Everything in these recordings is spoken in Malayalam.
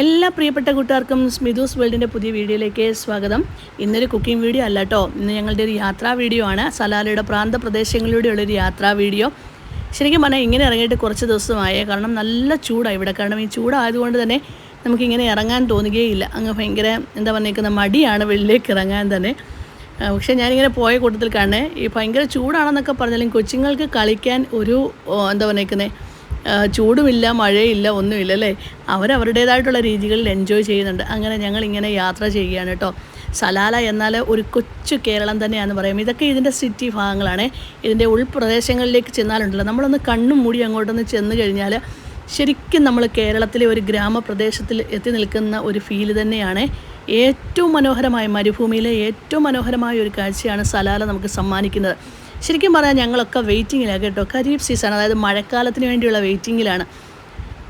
എല്ലാ പ്രിയപ്പെട്ട കൂട്ടുകാർക്കും സ്മിതൂസ് വേൾഡിൻ്റെ പുതിയ വീഡിയോയിലേക്ക് സ്വാഗതം. ഇന്നൊരു കുക്കിംഗ് വീഡിയോ അല്ല കേട്ടോ, ഇന്ന് ഞങ്ങളുടെ ഒരു യാത്രാ വീഡിയോ ആണ്. സലാലയുടെ പ്രാന്തപ്രദേശങ്ങളിലൂടെയുള്ളൊരു യാത്രാ വീഡിയോ. ശരിക്കും പറഞ്ഞാൽ ഇങ്ങനെ ഇറങ്ങിയിട്ട് കുറച്ച് ദിവസമായി, കാരണം നല്ല ചൂടാണ് ഇവിടെ. കാരണം ഈ ചൂടായതുകൊണ്ട് തന്നെ നമുക്കിങ്ങനെ ഇറങ്ങാൻ തോന്നുകയില്ല. അങ്ങ് ഭയങ്കര എന്താ പറഞ്ഞേക്കുന്ന മടിയാണ് വെളിയിലേക്ക് ഇറങ്ങാൻ തന്നെ. പക്ഷേ ഞാനിങ്ങനെ പോയ കൂട്ടത്തിൽ കാണേ ഈ ഭയങ്കര ചൂടാണെന്നൊക്കെ പറഞ്ഞാലും കൊച്ചുങ്ങൾക്ക് കളിക്കാൻ ഒരു എന്താ പറഞ്ഞേക്കുന്നത് ചൂടുമില്ല, മഴയില്ല, ഒന്നുമില്ല അല്ലേ. അവരവരുടേതായിട്ടുള്ള രീതികളിൽ എൻജോയ് ചെയ്യുന്നുണ്ട്. അങ്ങനെ ഞങ്ങളിങ്ങനെ യാത്ര ചെയ്യുകയാണ് കേട്ടോ. സലാല എന്നാൽ ഒരു കൊച്ചു കേരളം തന്നെയാണെന്ന് പറയും. ഇതൊക്കെ ഇതിൻ്റെ സിറ്റി ഭാഗങ്ങളാണ്. ഇതിൻ്റെ ഉൾപ്രദേശങ്ങളിലേക്ക് ചെന്നാലുണ്ടല്ലോ, നമ്മളൊന്ന് കണ്ണും മൂടി അങ്ങോട്ടൊന്ന് ചെന്ന് കഴിഞ്ഞാൽ ശരിക്കും നമ്മൾ കേരളത്തിലെ ഒരു ഗ്രാമപ്രദേശത്തിൽ എത്തി നിൽക്കുന്ന ഒരു ഫീല് തന്നെയാണ്. ഏറ്റവും മനോഹരമായ മരുഭൂമിയിലെ ഏറ്റവും മനോഹരമായ ഒരു കാഴ്ചയാണ് സലാല നമുക്ക് സമ്മാനിക്കുന്നത്. ശരിക്കും പറഞ്ഞാൽ ഞങ്ങളൊക്കെ വെയിറ്റിങ്ങിലാണ് കേട്ടോ. ഖരീഫ് സീസൺ, അതായത് മഴക്കാലത്തിന് വേണ്ടിയുള്ള വെയിറ്റിങ്ങിലാണ്.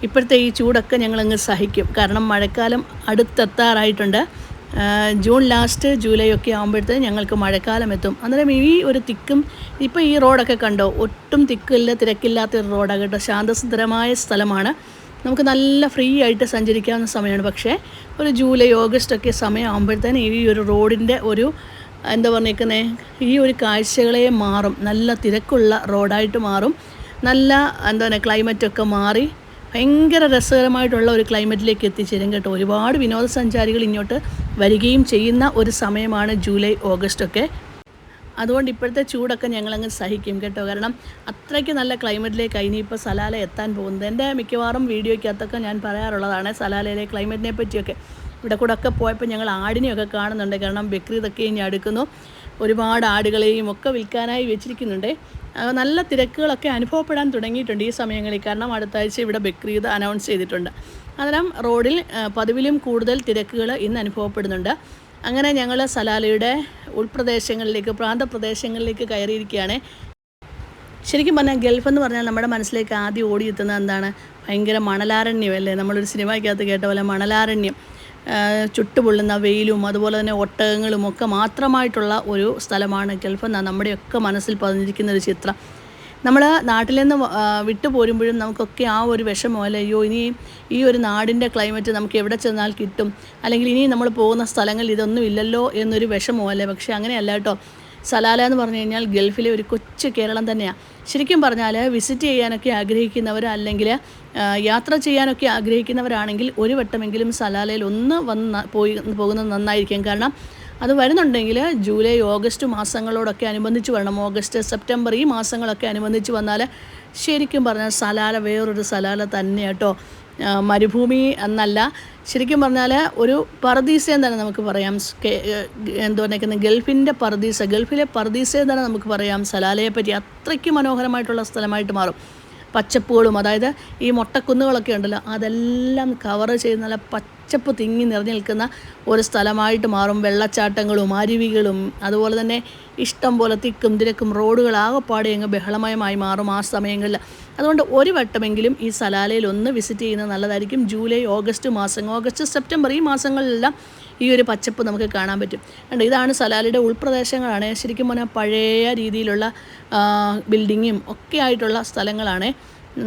ഇപ്പോഴത്തെ ഈ ചൂടൊക്കെ ഞങ്ങളങ്ങ് സഹിക്കും, കാരണം മഴക്കാലം അടുത്തെത്താറായിട്ടുണ്ട്. ജൂൺ ലാസ്റ്റ് ജൂലൈ ഒക്കെ ആകുമ്പോഴത്തേന് ഞങ്ങൾക്ക് മഴക്കാലം എത്തും. അന്നേരം ഈ ഒരു തിക്കും ഇപ്പോൾ ഈ റോഡൊക്കെ കണ്ടോ, ഒട്ടും തിക്കില്ല, തിരക്കില്ലാത്ത ഒരു റോഡാണ് കേട്ടോ. ശാന്തസുന്ദരമായ സ്ഥലമാണ്. നമുക്ക് നല്ല ഫ്രീ ആയിട്ട് സഞ്ചരിക്കാവുന്ന സമയമാണ്. പക്ഷേ ഒരു ജൂലൈ ഓഗസ്റ്റ് ഒക്കെ സമയം ആകുമ്പോഴത്തേന് ഈ ഒരു റോഡിൻ്റെ ഒരു എന്താ പറഞ്ഞേക്കുന്നത് ഈ ഒരു കാഴ്ചകളെ മാറും. നല്ല തിരക്കുള്ള റോഡായിട്ട് മാറും. നല്ല എന്താ പറയുക ക്ലൈമറ്റൊക്കെ മാറി ഭയങ്കര രസകരമായിട്ടുള്ള ഒരു ക്ലൈമറ്റിലേക്ക് എത്തിച്ചേരും കേട്ടോ. ഒരുപാട് വിനോദസഞ്ചാരികൾ ഇങ്ങോട്ട് വരികയും ചെയ്യുന്ന ഒരു സമയമാണ് ജൂലൈ ഓഗസ്റ്റ് ഒക്കെ. അതുകൊണ്ട് ഇപ്പോഴത്തെ ചൂടൊക്കെ ഞങ്ങളങ്ങ് സഹിക്കും കേട്ടോ. കാരണം അത്രയ്ക്ക് നല്ല ക്ലൈമറ്റിലേക്ക് ഇനിയിപ്പോൾ സലാല എത്താൻ പോകുന്നത്. എൻ്റെ മിക്കവാറും വീഡിയോയ്ക്കകത്തൊക്കെ ഞാൻ പറയാറുള്ളതാണ് സലാലയിലെ ക്ലൈമറ്റിനെ പറ്റിയൊക്കെ. ഇവിടെ കൂടെ ഒക്കെ പോയപ്പോൾ ഞങ്ങൾ ആടിനെയൊക്കെ കാണുന്നുണ്ട്. കാരണം ബക്രീദൊക്കെ ഇനി അടുക്കുന്നു. ഒരുപാട് ആടുകളെയും ഒക്കെ വിൽക്കാനായി വെച്ചിരിക്കുന്നുണ്ട്. നല്ല തിരക്കുകളൊക്കെ അനുഭവപ്പെടാൻ തുടങ്ങിയിട്ടുണ്ട് ഈ സമയങ്ങളിൽ. കാരണം അടുത്ത ആഴ്ച ഇവിടെ ബക്രീദ് അനൗൺസ് ചെയ്തിട്ടുണ്ട്. അന്നേരം റോഡിൽ പതിവിലും കൂടുതൽ തിരക്കുകൾ ഇന്ന് അനുഭവപ്പെടുന്നുണ്ട്. അങ്ങനെ ഞങ്ങൾ സലാലയുടെ ഉൾപ്രദേശങ്ങളിലേക്ക്, പ്രാന്തപ്രദേശങ്ങളിലേക്ക് കയറിയിരിക്കുകയാണ്. ശരിക്കും പറഞ്ഞാൽ ഗൾഫ് എന്ന് പറഞ്ഞാൽ നമ്മുടെ മനസ്സിലേക്ക് ആദ്യം ഓടിയെത്തുന്നത് എന്താണ്? ഭയങ്കര മണലാരണ്യം അല്ലേ. നമ്മളൊരു സിനിമയ്ക്കകത്ത് കേട്ട പോലെ മണലാരണ്യം, ചുട്ടുപൊള്ളുന്ന വെയിലും അതുപോലെ തന്നെ ഒട്ടകങ്ങളും ഒക്കെ മാത്രമായിട്ടുള്ള ഒരു സ്ഥലമാണ് ഗൾഫ് എന്നാണ് നമ്മുടെയൊക്കെ മനസ്സിൽ പതിഞ്ഞിരിക്കുന്ന ഒരു ചിത്രം. നമ്മൾ നാട്ടിൽ നിന്ന് വിട്ടു പോരുമ്പോഴും നമുക്കൊക്കെ ആ ഒരു വിഷമമല്ലേ, അയ്യോ ഇനി ഈ ഒരു നാടിൻ്റെ ക്ലൈമറ്റ് നമുക്ക് എവിടെ ചെന്നാൽ കിട്ടും, അല്ലെങ്കിൽ ഇനി നമ്മൾ പോകുന്ന സ്ഥലങ്ങളിൽ ഇതൊന്നും ഇല്ലല്ലോ എന്നൊരു വിഷമമല്ലേ. പക്ഷേ അങ്ങനെയല്ല കേട്ടോ. സലാല എന്ന് പറഞ്ഞു കഴിഞ്ഞാൽ ഗൾഫിലെ ഒരു കൊച്ചു കേരളം തന്നെയാണ്. ശരിക്കും പറഞ്ഞാൽ വിസിറ്റ് ചെയ്യാനൊക്കെ ആഗ്രഹിക്കുന്നവർ, അല്ലെങ്കിൽ യാത്ര ചെയ്യാനൊക്കെ ആഗ്രഹിക്കുന്നവരാണെങ്കിൽ ഒരു വട്ടമെങ്കിലും സലാലയിൽ ഒന്ന് പോകുന്നത് നന്നായിരിക്കും. കാരണം അത് വരുന്നുണ്ടെങ്കിൽ ജൂലൈ ഓഗസ്റ്റ് മാസങ്ങളോടൊക്കെ അനുബന്ധിച്ച് വരണം. ഓഗസ്റ്റ് സെപ്റ്റംബർ ഈ മാസങ്ങളൊക്കെ അനുബന്ധിച്ച് വന്നാൽ ശരിക്കും പറഞ്ഞാൽ സലാല വേറൊരു സലാല തന്നെ കേട്ടോ. മരുഭൂമി എന്നല്ല, ശരിക്കും പറഞ്ഞാൽ ഒരു പർദീസ തന്നെ നമുക്ക് പറയാം. എന്താ പറയുന്നത് ഗൾഫിൻ്റെ പർദീസ, ഗൾഫിലെ പർദീസ തന്നെ നമുക്ക് പറയാം സലാലയെ പറ്റി. അത്രയ്ക്ക് മനോഹരമായിട്ടുള്ള സ്ഥലമായിട്ട് മാറും. പച്ചപ്പുകളും, അതായത് ഈ മൊട്ടക്കുന്നുകളൊക്കെ ഉണ്ടല്ലോ, അതെല്ലാം കവർ ചെയ്ത് നല്ല പച്ചപ്പ് തിങ്ങി നിറഞ്ഞു നിൽക്കുന്ന ഒരു സ്ഥലമായിട്ട് മാറും. വെള്ളച്ചാട്ടങ്ങളും അരുവികളും അതുപോലെ തന്നെ ഇഷ്ടം പോലെ തിക്കും തിരക്കും റോഡുകൾ ആകെപ്പാടെ അങ്ങ് ബഹളമയമായി മാറും ആ സമയങ്ങളിൽ. അതുകൊണ്ട് ഒരു വട്ടമെങ്കിലും ഈ സലാലയിൽ ഒന്ന് വിസിറ്റ് ചെയ്യുന്നത് നല്ലതായിരിക്കും. ജൂലൈ ഓഗസ്റ്റ് മാസങ്ങൾ, ഓഗസ്റ്റ് സെപ്റ്റംബർ ഈ മാസങ്ങളിലെല്ലാം ഈ ഒരു പച്ചപ്പ് നമുക്ക് കാണാൻ പറ്റും. കണ്ടോ, ഇതാണ് സലാലയുടെ ഉൾപ്രദേശങ്ങളാണ്. ശരിക്കും പറഞ്ഞാൽ പഴയ രീതിയിലുള്ള ബിൽഡിങ്ങും ഒക്കെ ആയിട്ടുള്ള സ്ഥലങ്ങളാണ്.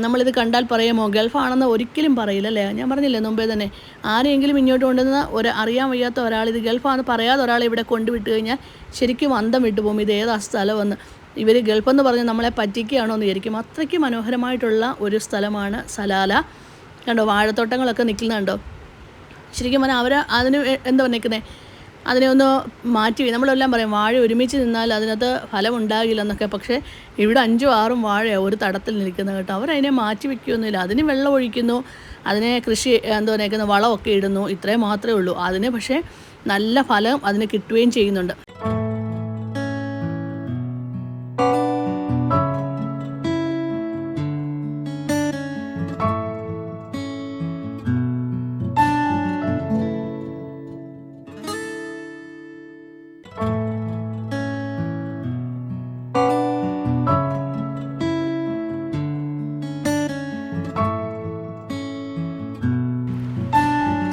നമ്മളിത് കണ്ടാൽ പറയുമോ ഗൾഫാണെന്ന് ഒരിക്കലും പറയില്ല അല്ലേ. ഞാൻ പറഞ്ഞില്ലേ മുമ്പേ തന്നെ, ആരെയെങ്കിലും ഇങ്ങോട്ട് കൊണ്ടുവന്ന അറിയാൻ വയ്യാത്ത ഒരാൾ ഇത് ഗൾഫാണെന്ന് പറയാതെ ഒരാളെ ഇവിടെ കൊണ്ടുവിട്ട് കഴിഞ്ഞാൽ ശരിക്കും അന്തം വിട്ടുപോകും. ഇത് ഏതാ സ്ഥലമെന്ന്. ഇവർ ഗൾഫെന്ന് പറഞ്ഞ് നമ്മളെ പറ്റിക്കുകയാണോ എന്ന് വിചാരിക്കും. അത്രയ്ക്ക് മനോഹരമായിട്ടുള്ള ഒരു സ്ഥലമാണ് സലാല. കണ്ടോ, വാഴത്തോട്ടങ്ങളൊക്കെ നിൽക്കുന്നുണ്ടോ. ശരിക്കും പറഞ്ഞാൽ അതിന് എന്താ പറഞ്ഞേക്കുന്നത്, അതിനെ ഒന്ന് മാറ്റി. നമ്മളെല്ലാം പറയും വാഴ ഒരുമിച്ച് നിന്നാൽ അതിനകത്ത് ഫലം ഉണ്ടാകില്ലെന്നൊക്കെ. പക്ഷേ ഇവിടെ 5ഉം 6ഉം വാഴയാണ് ഒരു തടത്തിൽ നിൽക്കുന്നത് കേട്ടോ. അവരതിനെ മാറ്റി വയ്ക്കുകയൊന്നുമില്ല. അതിന് വെള്ളം ഒഴിക്കുന്നു, അതിനെ കൃഷി എന്താ പറയുന്നത് വളമൊക്കെ ഇടുന്നു, ഇത്രയും മാത്രമേ ഉള്ളൂ. അതിന് പക്ഷേ നല്ല ഫലം അതിന് കിട്ടുകയും ചെയ്യുന്നുണ്ട്.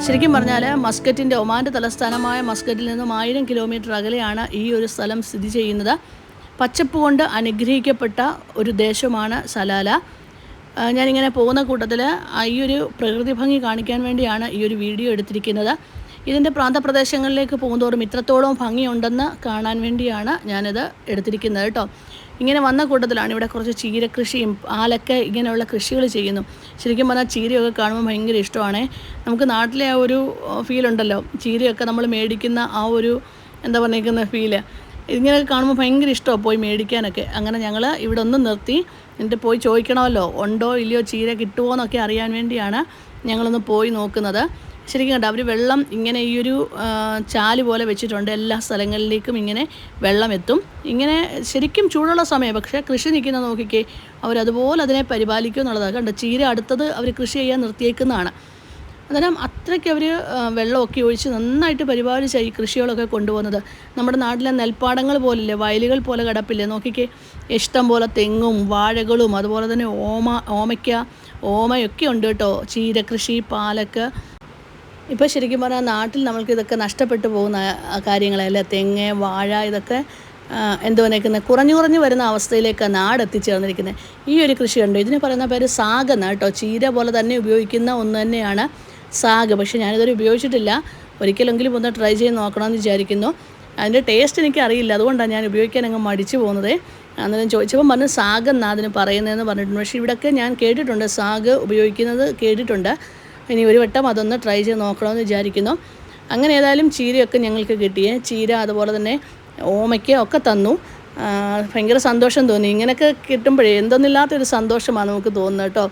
ശരിക്കും പറഞ്ഞാൽ മസ്കറ്റിൻ്റെ, ഒമാൻ്റെ തലസ്ഥാനമായ മസ്കറ്റിൽ നിന്നും 1000 കിലോമീറ്റർ അകലെയാണ് ഈ ഒരു സ്ഥലം സ്ഥിതി ചെയ്യുന്നത്. പച്ചപ്പ് കൊണ്ട് അനുഗ്രഹിക്കപ്പെട്ട ഒരു ദേശമാണ് സലാല. ഞാനിങ്ങനെ പോകുന്ന കൂട്ടത്തിൽ ഈ ഒരു പ്രകൃതി ഭംഗി കാണിക്കാൻ വേണ്ടിയാണ് ഈ ഒരു വീഡിയോ എടുത്തിരിക്കുന്നത്. ഇതിൻ്റെ പ്രാന്തപ്രദേശങ്ങളിലേക്ക് പോകുന്തോറും ഇത്രത്തോളം ഭംഗിയുണ്ടെന്ന് കാണാൻ വേണ്ടിയാണ് ഞാനിത് എടുത്തിരിക്കുന്നത് കേട്ടോ. ഇങ്ങനെ വന്ന കൂട്ടത്തിലാണ് ഇവിടെ കുറച്ച് ചീരകൃഷിയും പാലൊക്കെ ഇങ്ങനെയുള്ള കൃഷികൾ ചെയ്യുന്നു. ശരിക്കും പറഞ്ഞാൽ ചീരയൊക്കെ കാണുമ്പോൾ ഭയങ്കര ഇഷ്ടമാണ്. നമുക്ക് നാട്ടിലെ ആ ഒരു ഫീലുണ്ടല്ലോ, ചീരയൊക്കെ നമ്മൾ മേടിക്കുന്ന ആ ഒരു എന്താ പറഞ്ഞിരിക്കുന്ന ഫീല്, ഇങ്ങനെയൊക്കെ കാണുമ്പോൾ ഭയങ്കര ഇഷ്ടമാണ് പോയി മേടിക്കാനൊക്കെ. അങ്ങനെ ഞങ്ങൾ ഇവിടെ ഒന്ന് നിർത്തി എന്നിട്ട് പോയി ചോദിക്കണമല്ലോ ഉണ്ടോ ഇല്ലയോ ചീര കിട്ടുമോ എന്നൊക്കെ അറിയാൻ വേണ്ടിയാണ് ഞങ്ങളൊന്ന് പോയി നോക്കുന്നത്. ശരിക്കും കണ്ടോ, അവർ വെള്ളം ഇങ്ങനെ ഈ ഒരു ചാല് പോലെ വെച്ചിട്ടുണ്ട്. എല്ലാ സ്ഥലങ്ങളിലേക്കും ഇങ്ങനെ വെള്ളം എത്തും. ഇങ്ങനെ ശരിക്കും ചൂടുള്ള സമയം, പക്ഷേ കൃഷി നിൽക്കുന്ന നോക്കിക്കേ, അവരതുപോലെ അതിനെ പരിപാലിക്കും എന്നുള്ളതാണ്. കണ്ടോ, ചീര അടുത്തത് അവർ കൃഷി ചെയ്യാൻ നിർത്തിയേക്കുന്നതാണ്. അന്നേരം അത്രയ്ക്ക് അവർ വെള്ളമൊക്കെ ഒഴിച്ച് നന്നായിട്ട് പരിപാലിച്ച് ഈ കൃഷികളൊക്കെ കൊണ്ടുപോകുന്നത്. നമ്മുടെ നാട്ടിലെ നെൽപ്പാടങ്ങൾ പോലില്ലേ, വയലുകൾ പോലെ കിടപ്പില്ലേ, നോക്കിക്കേ, ഇഷ്ടം പോലെ തെങ്ങും വാഴകളും അതുപോലെ തന്നെ ഓമയൊക്കെ ഉണ്ട് കേട്ടോ. ചീരകൃഷി, പാലക്ക്. ഇപ്പോൾ ശരിക്കും പറഞ്ഞാൽ നാട്ടിൽ നമ്മൾക്ക് ഇതൊക്കെ നഷ്ടപ്പെട്ടു പോകുന്ന കാര്യങ്ങളല്ലേ. തെങ്ങ്, വാഴ, ഇതൊക്കെ കുറഞ്ഞു വരുന്ന അവസ്ഥയിലേക്ക് നാട് എത്തിച്ചേർന്നിരിക്കുന്നത്. ഈ ഒരു കൃഷിയുണ്ട്, ഇതിന് പറയുന്ന പേര് സാഗ് എന്നാണ് കേട്ടോ. ചീര പോലെ തന്നെ ഉപയോഗിക്കുന്ന ഒന്ന് തന്നെയാണ് സാഗ്. പക്ഷേ ഞാനിതൊരു ഉപയോഗിച്ചിട്ടില്ല. ഒരിക്കലെങ്കിലും ഒന്ന് ട്രൈ ചെയ്ത് നോക്കണമെന്ന് വിചാരിക്കുന്നു. അതിൻ്റെ ടേസ്റ്റ് എനിക്കറിയില്ല, അതുകൊണ്ടാണ് ഞാൻ ഉപയോഗിക്കാൻ അങ്ങ് മടിച്ചു പോകുന്നത്. അന്നേരം ചോദിച്ചപ്പോൾ പറഞ്ഞു സാഗ് എന്നാണ് അതിന് പറയുന്നതെന്ന് പറഞ്ഞിട്ടുണ്ട്. പക്ഷേ ഇവിടെയൊക്കെ ഞാൻ കേട്ടിട്ടുണ്ട്, സാഗ് ഉപയോഗിക്കുന്നത് കേട്ടിട്ടുണ്ട്. ഇനി ഒരു വട്ടം അതൊന്ന് ട്രൈ ചെയ്ത് നോക്കണമെന്ന് വിചാരിക്കുന്നു. അങ്ങനെ ഏതായാലും ചീരയൊക്കെ ഞങ്ങൾക്ക് കിട്ടിയേ. ചീര അതുപോലെ തന്നെ ഓമയ്ക്ക ഒക്കെ തന്നു. ഭയങ്കര സന്തോഷം തോന്നി. ഇങ്ങനെയൊക്കെ കിട്ടുമ്പോഴേ എന്തൊന്നില്ലാത്തൊരു സന്തോഷമാണ് നമുക്ക് തോന്നുന്നത് കേട്ടോ.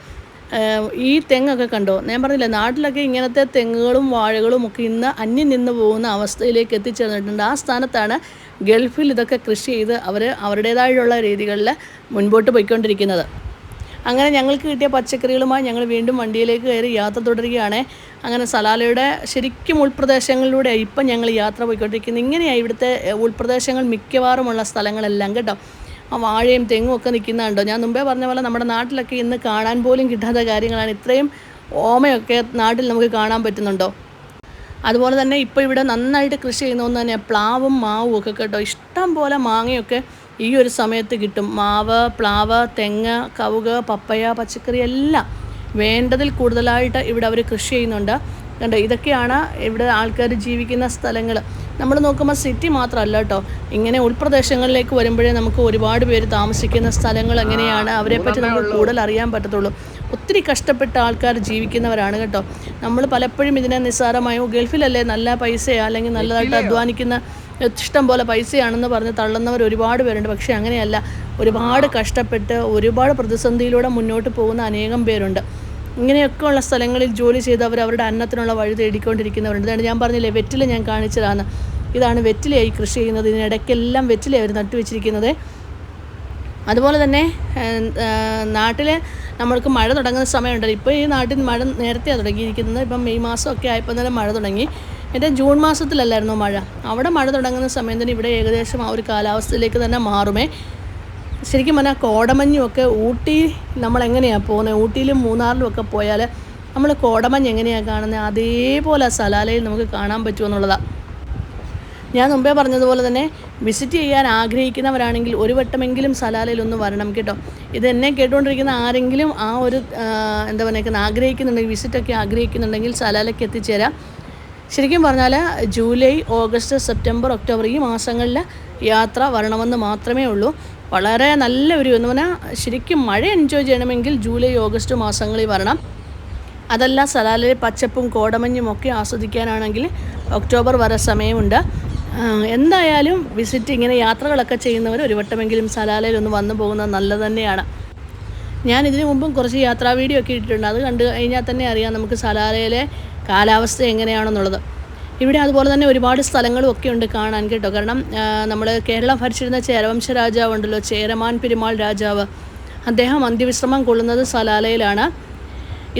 ഈ തെങ്ങൊക്കെ കണ്ടോ, ഞാൻ പറഞ്ഞില്ല, നാട്ടിലൊക്കെ ഇങ്ങനത്തെ തെങ്ങുകളും വാഴകളും ഒക്കെ ഇന്ന് അന്യം നിന്ന് പോകുന്ന അവസ്ഥയിലേക്ക് എത്തിച്ചേർന്നിട്ടുണ്ട്. ആ സ്ഥാനത്താണ് ഗൾഫിൽ ഇതൊക്കെ കൃഷി ചെയ്ത് അവർ അവരുടേതായുള്ള രീതികളിൽ മുൻപോട്ട് പോയിക്കൊണ്ടിരിക്കുന്നത്. അങ്ങനെ ഞങ്ങൾക്ക് കിട്ടിയ പച്ചക്കറികളുമായി ഞങ്ങൾ വീണ്ടും വണ്ടിയിലേക്ക് കയറി യാത്ര തുടരുകയാണ്. അങ്ങനെ സലാലയുടെ ശരിക്കും ഉൾപ്രദേശങ്ങളിലൂടെ ഇപ്പം ഞങ്ങൾ യാത്ര പോയിക്കൊണ്ടിരിക്കുന്നത്. ഇങ്ങനെയാണ് ഇവിടുത്തെ ഉൾപ്രദേശങ്ങൾ മിക്കവാറുമുള്ള സ്ഥലങ്ങളെല്ലാം കേട്ടോ. ആ വാഴയും തെങ്ങും ഒക്കെ നിൽക്കുന്നുണ്ടോ. ഞാൻ മുമ്പേ പറഞ്ഞ പോലെ നമ്മുടെ നാട്ടിലൊക്കെ ഇന്ന് കാണാൻ പോലും കിട്ടാത്ത കാര്യങ്ങളാണ്. ഇത്രയും ഓമയൊക്കെ നാട്ടിൽ നമുക്ക് കാണാൻ പറ്റുന്നുണ്ടോ. അതുപോലെ തന്നെ ഇപ്പോൾ ഇവിടെ നന്നായിട്ട് കൃഷി ചെയ്യുന്ന ഒന്ന് തന്നെ പ്ലാവും മാവും ഒക്കെ കേട്ടോ. ഇഷ്ടം പോലെ മാങ്ങയൊക്കെ ഈ ഒരു സമയത്ത് കിട്ടും. മാവ്, പ്ലാവ്, തെങ്ങ്, കവുക്, പപ്പയ, പച്ചക്കറി എല്ലാം വേണ്ടതിൽ കൂടുതലായിട്ട് ഇവിടെ അവർ കൃഷി ചെയ്യുന്നുണ്ട്. കണ്ടോ, ഇതൊക്കെയാണ് ഇവിടെ ആൾക്കാർ ജീവിക്കുന്ന സ്ഥലങ്ങൾ. നമ്മൾ നോക്കുമ്പോൾ സിറ്റി മാത്രമല്ല കേട്ടോ, ഇങ്ങനെ ഉൾപ്രദേശങ്ങളിലേക്ക് വരുമ്പോഴേ നമുക്ക് ഒരുപാട് പേര് താമസിക്കുന്ന സ്ഥലങ്ങൾ എങ്ങനെയാണ് അവരെപ്പറ്റി നമുക്ക് കൂടുതൽ അറിയാൻ പറ്റത്തുള്ളൂ. ഒത്തിരി കഷ്ടപ്പെട്ട ആൾക്കാർ ജീവിക്കുന്നവരാണ് കേട്ടോ. നമ്മൾ പലപ്പോഴും ഇതിനെ നിസ്സാരമായോ ഗൾഫിലല്ലേ നല്ല പൈസയാണ് അല്ലെങ്കിൽ നല്ലതായിട്ട് അധ്വാനിക്കുന്ന ഇഷ്ടം പോലെ പൈസയാണെന്ന് പറഞ്ഞ് തള്ളുന്നവർ ഒരുപാട് പേരുണ്ട്. പക്ഷേ അങ്ങനെയല്ല, ഒരുപാട് കഷ്ടപ്പെട്ട് ഒരുപാട് പ്രതിസന്ധിയിലൂടെ മുന്നോട്ട് പോകുന്ന അനേകം പേരുണ്ട്. ഇങ്ങനെയൊക്കെയുള്ള സ്ഥലങ്ങളിൽ ജോലി ചെയ്ത് അവരുടെ അന്നത്തിനുള്ള വഴി തേടിക്കൊണ്ടിരിക്കുന്നവരുണ്ട്. ഇതാണ് ഞാൻ പറഞ്ഞില്ലേ, വെറ്റില ഞാൻ കാണിച്ചതാണ്. ഇതാണ് വെറ്റിലയായി കൃഷി ചെയ്യുന്നത്. ഇതിനിടയ്ക്കെല്ലാം വെറ്റില അവർ നട്ടുവെച്ചിരിക്കുന്നത്. അതുപോലെ തന്നെ നാട്ടിൽ നമ്മൾക്ക് മഴ തുടങ്ങുന്ന സമയമുണ്ടല്ലോ. ഇപ്പോൾ ഈ നാട്ടിൽ മഴ നേരത്തെയാണ് തുടങ്ങിയിരിക്കുന്നത്. ഇപ്പം മെയ് മാസമൊക്കെ ആയപ്പോൾ തന്നെ മഴ തുടങ്ങി. എൻ്റെ ജൂൺ മാസത്തിലല്ലായിരുന്നു മഴ. അവിടെ മഴ തുടങ്ങുന്ന സമയം തന്നെ ഇവിടെ ഏകദേശം ആ ഒരു കാലാവസ്ഥയിലേക്ക് തന്നെ മാറുമേ. ശരിക്കും പറഞ്ഞാൽ കോടമഞ്ഞുമൊക്കെ ഊട്ടി നമ്മളെങ്ങനെയാണ് പോകുന്നത്, ഊട്ടിയിലും മൂന്നാറിലും ഒക്കെ പോയാൽ നമ്മൾ കോടമഞ്ഞ് എങ്ങനെയാണ് കാണുന്നത്, അതേപോലെ സലാലയിൽ നമുക്ക് കാണാൻ പറ്റുമെന്നുള്ളതാണ്. ഞാൻ മുമ്പേ പറഞ്ഞതുപോലെ തന്നെ വിസിറ്റ് ചെയ്യാൻ ആഗ്രഹിക്കുന്നവരാണെങ്കിൽ ഒരു വട്ടമെങ്കിലും സലാലയിൽ ഒന്ന് വരണം കേട്ടോ. ഇത് എന്നെ കേട്ടുകൊണ്ടിരിക്കുന്ന ആരെങ്കിലും ആ ഒരു എന്താ പറയുക ആഗ്രഹിക്കുന്നുണ്ടെങ്കിൽ, വിസിറ്റൊക്കെ ആഗ്രഹിക്കുന്നുണ്ടെങ്കിൽ സലാലയ്ക്ക് എത്തിച്ചേരാം. ശരിക്കും പറഞ്ഞാൽ ജൂലൈ, ഓഗസ്റ്റ്, സെപ്റ്റംബർ, ഒക്ടോബർ ഈ മാസങ്ങളിൽ യാത്ര വരണമെന്ന് മാത്രമേ ഉള്ളൂ. വളരെ നല്ല ഒരു എന്ന് പറഞ്ഞാൽ ശരിക്കും മഴ എൻജോയ് ചെയ്യണമെങ്കിൽ ജൂലൈ, ഓഗസ്റ്റ് മാസങ്ങളിൽ വരണം. അതല്ല സലാലയിലെ പച്ചപ്പും കോടമഞ്ഞും ഒക്കെ ആസ്വദിക്കാനാണെങ്കിൽ ഒക്ടോബർ വരെ സമയമുണ്ട്. എന്തായാലും വിസിറ്റ് ഇങ്ങനെ യാത്രകളൊക്കെ ചെയ്യുന്നവർ ഒരു വട്ടമെങ്കിലും സലാലയിൽ ഒന്ന് വന്നു പോകുന്നത് നല്ലത് തന്നെയാണ്. ഞാൻ ഇതിനു മുമ്പും കുറച്ച് യാത്രാ വീഡിയോ ഒക്കെ ഇട്ടിട്ടുണ്ട്. അത് കണ്ടു കഴിഞ്ഞാൽ തന്നെ അറിയാം നമുക്ക് സലാലയിലെ കാലാവസ്ഥ എങ്ങനെയാണെന്നുള്ളത്. ഇവിടെ അതുപോലെ തന്നെ ഒരുപാട് സ്ഥലങ്ങളും ഒക്കെ ഉണ്ട് കാണാൻ കേട്ടോ. കാരണം നമ്മൾ കേരളം ഭരിച്ചിരുന്ന ചേരവംശ രാജാവ് ഉണ്ടല്ലോ, ചേരമാൻ പെരുമാൾ രാജാവ്, അദ്ദേഹം അന്ത്യവിശ്രമം കൊള്ളുന്നത് സലാലയിലാണ്.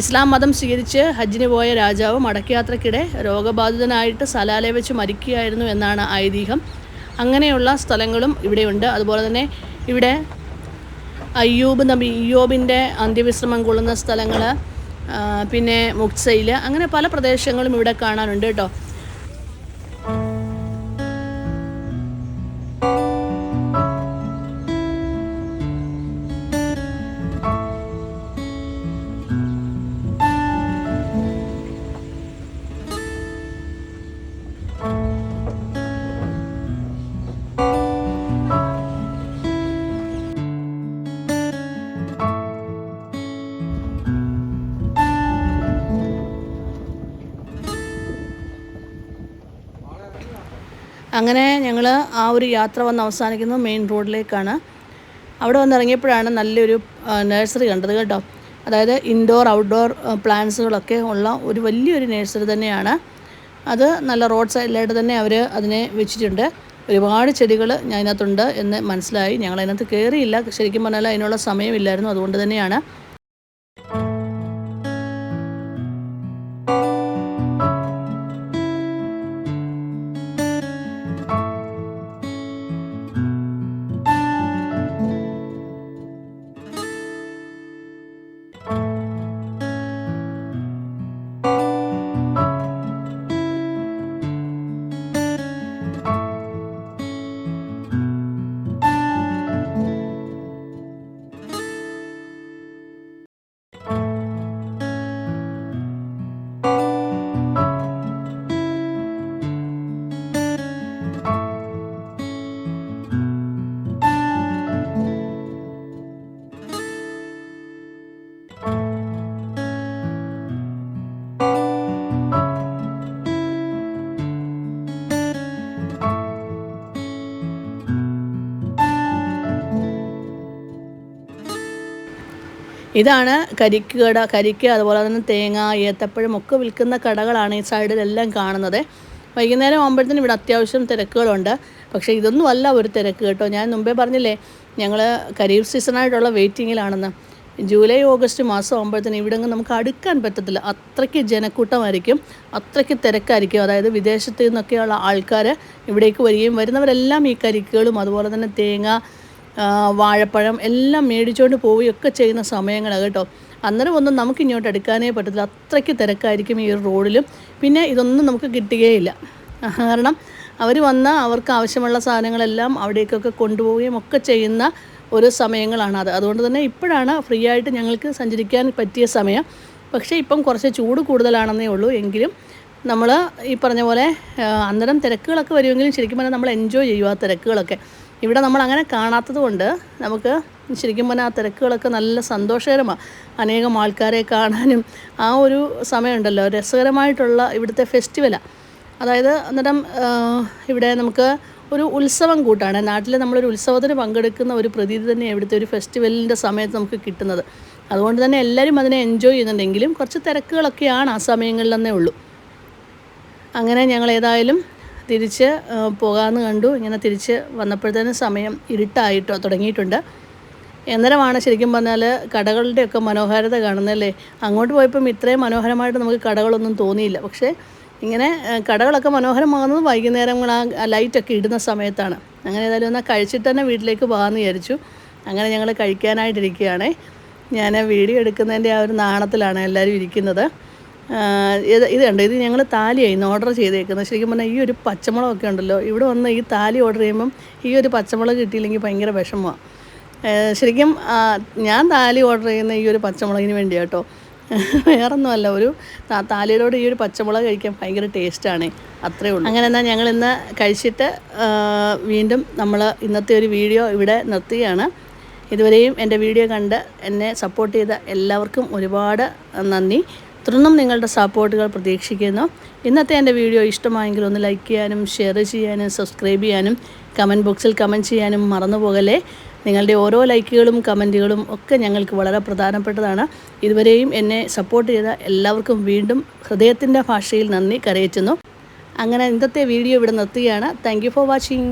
ഇസ്ലാം മതം സ്വീകരിച്ച് ഹജ്ജിന് പോയ രാജാവ് മടക്കയാത്രയ്ക്കിടെ രോഗബാധിതനായിട്ട് സലാലയിൽ വെച്ച് മരിക്കുകയായിരുന്നു എന്നാണ് ഐതിഹ്യം. അങ്ങനെയുള്ള സ്ഥലങ്ങളും ഇവിടെയുണ്ട്. അതുപോലെ തന്നെ ഇവിടെ ഇയ്യോബിൻ്റെ അന്ത്യവിശ്രമം കൊള്ളുന്ന സ്ഥലങ്ങൾ, പിന്നെ മുക്സയിൽ, അങ്ങനെ പല പ്രദേശങ്ങളും ഇവിടെ കാണാനുണ്ട് കേട്ടോ. അങ്ങനെ ഞങ്ങൾ ആ ഒരു യാത്ര വന്ന് അവസാനിക്കുന്നത് മെയിൻ റോഡിലേക്കാണ്. അവിടെ വന്നിറങ്ങിയപ്പോഴാണ് നല്ലൊരു നഴ്സറി കണ്ടത് കേട്ടോ. അതായത് ഇൻഡോർ ഔട്ട്ഡോർ പ്ലാന്റ്സുകളൊക്കെ ഉള്ള ഒരു വലിയൊരു നഴ്സറി തന്നെയാണ് അത്. നല്ല റോഡ് സൈഡിലായിട്ട് തന്നെ അവർ അതിനെ വെച്ചിട്ടുണ്ട്. ഒരുപാട് ചെടികൾ അതിനകത്തുണ്ട് എന്ന് മനസ്സിലായി. ഞങ്ങളതിനകത്ത് കയറിയില്ല, ശരിക്കും പറഞ്ഞാൽ അതിനുള്ള സമയമില്ലായിരുന്നു. അതുകൊണ്ട് തന്നെയാണ്. ഇതാണ് കരിക്ക് കട. കരിക്ക്, അതുപോലെ തന്നെ തേങ്ങ, ഏത്തപ്പഴം ഒക്കെ വിൽക്കുന്ന കടകളാണ് ഈ സൈഡിലെല്ലാം കാണുന്നത്. വൈകുന്നേരം ആകുമ്പോഴത്തേനും ഇവിടെ അത്യാവശ്യം തിരക്കുകളുണ്ട്. പക്ഷേ ഇതൊന്നും അല്ല ഒരു തിരക്ക് കേട്ടോ. ഞാൻ മുമ്പേ പറഞ്ഞില്ലേ ഞങ്ങൾ ഖരീഫ് സീസണായിട്ടുള്ള വെയിറ്റിങ്ങിലാണെന്ന്. ജൂലൈ ഓഗസ്റ്റ് മാസം ആകുമ്പോഴത്തേനും ഇവിടെ നമുക്ക് അടുക്കാൻ പറ്റത്തില്ല. അത്രയ്ക്ക് ജനക്കൂട്ടമായിരിക്കും, അത്രയ്ക്ക് തിരക്കായിരിക്കും. അതായത് വിദേശത്ത് നിന്നൊക്കെയുള്ള ആൾക്കാർ ഇവിടേക്ക് വരികയും വരുന്നവരെല്ലാം ഈ കരിക്കുകളും അതുപോലെ തന്നെ തേങ്ങ, വാഴപ്പഴം എല്ലാം മേടിച്ചുകൊണ്ട് പോവുകയൊക്കെ ചെയ്യുന്ന സമയങ്ങളാണ് കേട്ടോ. അന്നേരം ഒന്നും നമുക്ക് ഇങ്ങോട്ട് എടുക്കാനേ പറ്റത്തില്ല, അത്രയ്ക്ക് തിരക്കായിരിക്കും ഈ ഒരു റോഡിലും. പിന്നെ ഇതൊന്നും നമുക്ക് കിട്ടുകയില്ല, കാരണം അവർ വന്ന് അവർക്ക് ആവശ്യമുള്ള സാധനങ്ങളെല്ലാം അവിടേക്കൊക്കെ കൊണ്ടുപോവുകയും ഒക്കെ ചെയ്യുന്ന ഒരു സമയങ്ങളാണ് അത്. അതുകൊണ്ട് തന്നെ ഇപ്പോഴാണ് ഫ്രീ ആയിട്ട് ഞങ്ങൾക്ക് സഞ്ചരിക്കാൻ പറ്റിയ സമയം. പക്ഷേ ഇപ്പം കുറച്ച് ചൂട് കൂടുതലാണെന്നേ ഉള്ളൂ. എങ്കിലും നമ്മൾ ഈ പറഞ്ഞ പോലെ അന്നേരം തിരക്കുകളൊക്കെ വരുമെങ്കിലും ശരിക്കും പറഞ്ഞാൽ നമ്മൾ എൻജോയ് ചെയ്യും ആ തിരക്കുകളൊക്കെ. ഇവിടെ നമ്മൾ അങ്ങനെ കാണാത്തത് കൊണ്ട് നമുക്ക് ശരിക്കും പറഞ്ഞാൽ ആ തിരക്കുകളൊക്കെ നല്ല സന്തോഷകരമാണ്. അനേകം ആൾക്കാരെ കാണാനും ആ ഒരു സമയമുണ്ടല്ലോ, രസകരമായിട്ടുള്ള ഇവിടുത്തെ ഫെസ്റ്റിവലാണ്. അതായത് അന്നേരം ഇവിടെ നമുക്ക് ഒരു ഉത്സവം കൂട്ടാണ്. നാട്ടിൽ നമ്മളൊരു ഉത്സവത്തിന് പങ്കെടുക്കുന്ന ഒരു പ്രതീതി തന്നെ ഇവിടുത്തെ ഒരു ഫെസ്റ്റിവലിൻ്റെ സമയത്ത് നമുക്ക് കിട്ടുന്നത്. അതുകൊണ്ട് തന്നെ എല്ലാവരും അതിനെ എൻജോയ് ചെയ്യുന്നുണ്ടെങ്കിലും കുറച്ച് തിരക്കുകളൊക്കെയാണ് ആ സമയങ്ങളിലെന്നേ ഉള്ളൂ. അങ്ങനെ ഞങ്ങൾ ഏതായാലും തിരിച്ച് പോകാമെന്ന് കണ്ടു. ഇങ്ങനെ തിരിച്ച് വന്നപ്പോഴത്തേനും സമയം ഇരുട്ടായിട്ടോ തുടങ്ങിയിട്ടുണ്ട്. അന്നേരമാണ് ശരിക്കും പറഞ്ഞാൽ കടകളുടെയൊക്കെ മനോഹാരിത കാണുന്നതല്ലേ. അങ്ങോട്ട് പോയപ്പം ഇത്രയും മനോഹരമായിട്ട് നമുക്ക് കടകളൊന്നും തോന്നിയില്ല. പക്ഷേ ഇങ്ങനെ കടകളൊക്കെ മനോഹരമാകുന്നത് വൈകുന്നേരങ്ങൾ ആ ലൈറ്റൊക്കെ ഇടുന്ന സമയത്താണ്. അങ്ങനെ ഏതായാലും എന്നാൽ കഴിച്ചിട്ട് തന്നെ വീട്ടിലേക്ക് പോകാമെന്ന് വിചാരിച്ചു. അങ്ങനെ ഞങ്ങൾ കഴിക്കാനായിട്ടിരിക്കുകയാണ്. ഞാൻ വീഡിയോ എടുക്കുന്നതിൻ്റെ ആ ഒരു നാണത്തിലാണ് എല്ലാവരും ഇരിക്കുന്നത്. ഇത് കണ്ടോ, ഇത് ഞങ്ങൾ താലിയായിരുന്നു ഓർഡർ ചെയ്തേക്കുന്നത്. ശരിക്കും പറഞ്ഞാൽ ഈ ഒരു പച്ചമുളകൊക്കെ ഉണ്ടല്ലോ, ഇവിടെ വന്ന് ഈ താലി ഓർഡർ ചെയ്യുമ്പം ഈ ഒരു പച്ചമുളക് കിട്ടിയില്ലെങ്കിൽ ഭയങ്കര വിഷമമാണ്. ശരിക്കും ഞാൻ താലി ഓർഡർ ചെയ്യുന്ന ഈ ഒരു പച്ചമുളകിന് വേണ്ടിയാണ് കേട്ടോ, വേറൊന്നുമല്ല. ഒരു താലിയോട് ഈ ഒരു പച്ചമുളക് കഴിക്കാൻ ഭയങ്കര ടേസ്റ്റാണ്, അത്രേ ഉള്ളൂ. അങ്ങനെ എന്നാൽ ഞങ്ങളിന്ന് കഴിച്ചിട്ട് വീണ്ടും നമ്മൾ ഇന്നത്തെ ഒരു വീഡിയോ ഇവിടെ നിർത്തുകയാണ്. ഇതുവരെയും എൻ്റെ വീഡിയോ കണ്ട് എന്നെ സപ്പോർട്ട് ചെയ്ത എല്ലാവർക്കും ഒരുപാട് നന്ദി. തുടർന്നും നിങ്ങളുടെ സപ്പോർട്ടുകൾ പ്രതീക്ഷിക്കുന്നു. ഇന്നത്തെ എൻ്റെ വീഡിയോ ഇഷ്ടമായെങ്കിൽ ഒന്ന് ലൈക്ക് ചെയ്യാനും ഷെയർ ചെയ്യാനും സബ്സ്ക്രൈബ് ചെയ്യാനും കമൻറ്റ് ബോക്സിൽ കമൻറ്റ് ചെയ്യാനും മറന്നു പോകല്ലേ. നിങ്ങളുടെ ഓരോ ലൈക്കുകളും കമൻറ്റുകളും ഒക്കെ ഞങ്ങൾക്ക് വളരെ പ്രധാനപ്പെട്ടതാണ്. ഇതുവരെയും എന്നെ സപ്പോർട്ട് ചെയ്ത എല്ലാവർക്കും വീണ്ടും ഹൃദയത്തിൻ്റെ ഭാഷയിൽ നന്ദി കരയറ്റുന്നു. അങ്ങനെ ഇന്നത്തെ വീഡിയോ ഇവിടെ നിർത്തുകയാണ്. Thank you for watching.